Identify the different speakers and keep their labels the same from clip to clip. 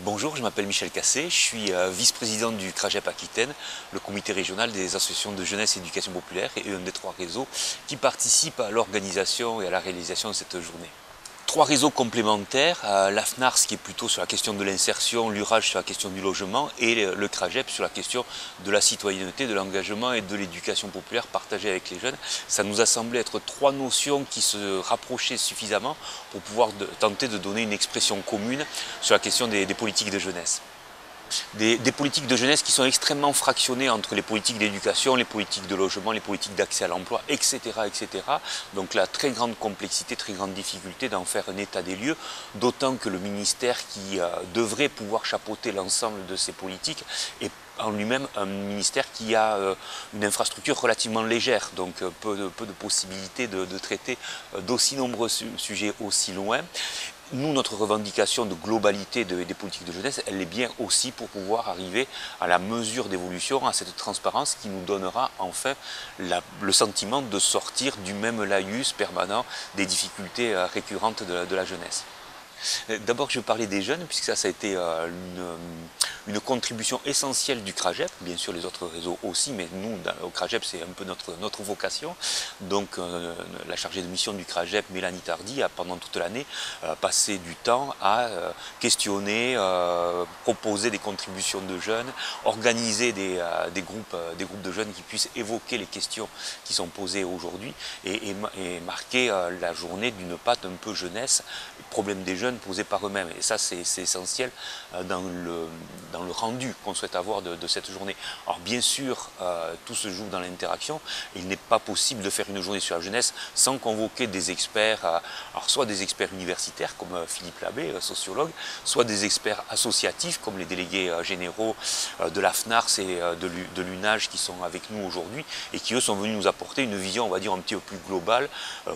Speaker 1: Bonjour, je m'appelle Michel Cassé, je suis vice-président du CRAGEP Aquitaine, le comité régional des associations de jeunesse et éducation populaire et un des trois réseaux qui participent à l'organisation et à la réalisation de cette journée. Trois réseaux complémentaires, l'AFNARS qui est plutôt sur la question de l'insertion, l'URAGE sur la question du logement et le CRAGEP sur la question de la citoyenneté, de l'engagement et de l'éducation populaire partagée avec les jeunes. Ça nous a semblé être trois notions qui se rapprochaient suffisamment pour pouvoir tenter de donner une expression commune sur la question des politiques de jeunesse. Des politiques de jeunesse qui sont extrêmement fractionnées entre les politiques d'éducation, les politiques de logement, les politiques d'accès à l'emploi, etc., etc. Donc la très grande complexité, très grande difficulté d'en faire un état des lieux, d'autant que le ministère qui devrait pouvoir chapeauter l'ensemble de ces politiques est en lui-même un ministère qui a une infrastructure relativement légère, donc peu de possibilités de traiter d'aussi nombreux sujets aussi loin. Nous, notre revendication de globalité des politiques de jeunesse, elle est bien aussi pour pouvoir arriver à la mesure d'évolution, à cette transparence qui nous donnera enfin le sentiment de sortir du même laïus permanent des difficultés récurrentes de la jeunesse. D'abord, je vais parler des jeunes, puisque ça a été une contribution essentielle du CRAGEP, bien sûr les autres réseaux aussi, mais nous, au CRAGEP, c'est un peu notre vocation. Donc, la chargée de mission du CRAGEP, Mélanie Tardy, a pendant toute l'année passé du temps à questionner, proposer des contributions de jeunes, organiser des groupes de jeunes qui puissent évoquer les questions qui sont posées aujourd'hui et marquer la journée d'une patte un peu jeunesse, problème des jeunes posés par eux-mêmes. Et ça, c'est essentiel dans le rendu qu'on souhaite avoir de cette journée. Alors bien sûr, tout se joue dans l'interaction. Il n'est pas possible de faire une journée sur la jeunesse sans convoquer des experts, alors soit des experts universitaires comme Philippe Labbé, sociologue, soit des experts associatifs comme les délégués généraux de l'AFNARS et de l'UNAGE qui sont avec nous aujourd'hui et qui eux sont venus nous apporter une vision, on va dire, un petit peu plus globale,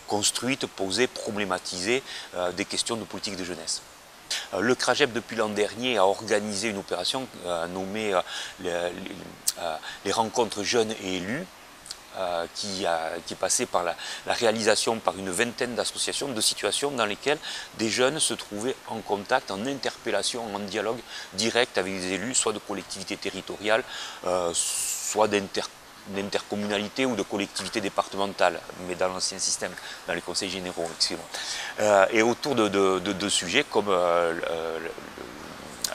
Speaker 1: construite, posée, problématisée des questions de politique de jeunesse. Le CRAGEP, depuis l'an dernier, a organisé une opération nommée les rencontres jeunes et élus, qui est passée par la réalisation par une vingtaine d'associations de situations dans lesquelles des jeunes se trouvaient en contact, en interpellation, en dialogue direct avec des élus, soit de collectivités territoriales, soit d'intercommunalité ou de collectivités départementales, mais dans l'ancien système, dans les conseils généraux, et autour de sujets comme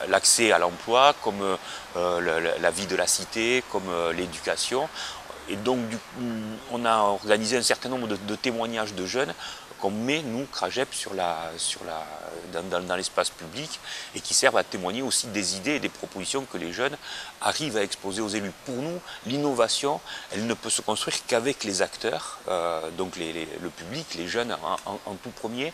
Speaker 1: l'accès à l'emploi, comme la vie de la cité, comme l'éducation. Et donc, du coup, on a organisé un certain nombre de témoignages de jeunes qu'on met, nous, CRAGEP, dans l'espace public et qui servent à témoigner aussi des idées et des propositions que les jeunes arrivent à exposer aux élus. Pour nous, l'innovation, elle ne peut se construire qu'avec les acteurs, donc le public, les jeunes en tout premier.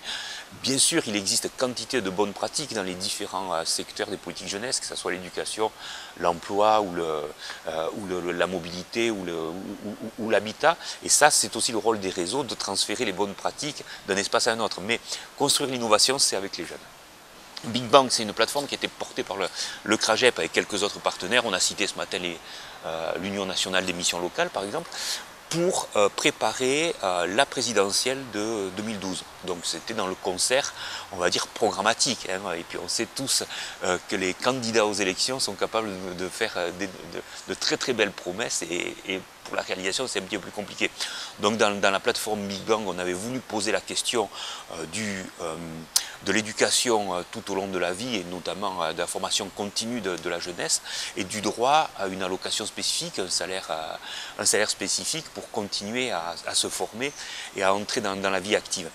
Speaker 1: Bien sûr, il existe quantité de bonnes pratiques dans les différents secteurs des politiques jeunesse, que ce soit l'éducation, l'emploi ou la mobilité ou l'habitat. Et ça, c'est aussi le rôle des réseaux de transférer les bonnes pratiques d'un espace à un autre. Mais construire l'innovation, c'est avec les jeunes. Big Bang, c'est une plateforme qui a été portée par le CRAGEP avec quelques autres partenaires. On a cité ce matin l'Union nationale des missions locales, par exemple, pour préparer la présidentielle de 2012. Donc c'était dans le concert, on va dire, programmatique. Hein, et puis on sait tous que les candidats aux élections sont capables de faire de très très belles promesses et pour la réalisation c'est un petit peu plus compliqué. Donc dans la plateforme Big Bang, on avait voulu poser la question de l'éducation tout au long de la vie et notamment de la formation continue de la jeunesse et du droit à une allocation spécifique, un salaire spécifique pour continuer à se former et à entrer dans la vie active.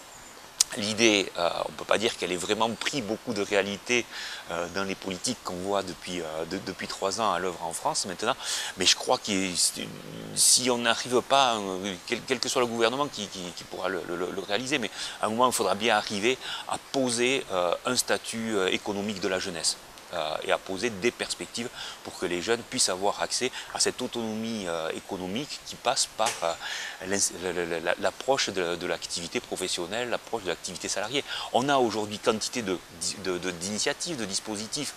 Speaker 1: L'idée, on ne peut pas dire qu'elle ait vraiment pris beaucoup de réalité dans les politiques qu'on voit depuis 3 ans à l'œuvre en France maintenant, mais je crois que si on n'arrive pas, quel que soit le gouvernement qui pourra le réaliser, mais à un moment il faudra bien arriver à poser un statut économique de la jeunesse. Et à poser des perspectives pour que les jeunes puissent avoir accès à cette autonomie économique qui passe par l'approche de l'activité professionnelle, l'approche de l'activité salariée. On a aujourd'hui quantité d'initiatives, de dispositifs,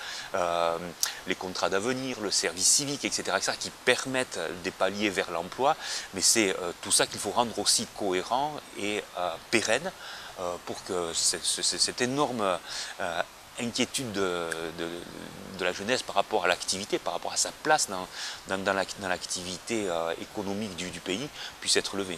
Speaker 1: les contrats d'avenir, le service civique, etc., qui permettent des paliers vers l'emploi, mais c'est tout ça qu'il faut rendre aussi cohérent et pérenne pour que cette énorme inquiétude de la jeunesse par rapport à l'activité, par rapport à sa place dans l'activité économique du pays puisse être levé.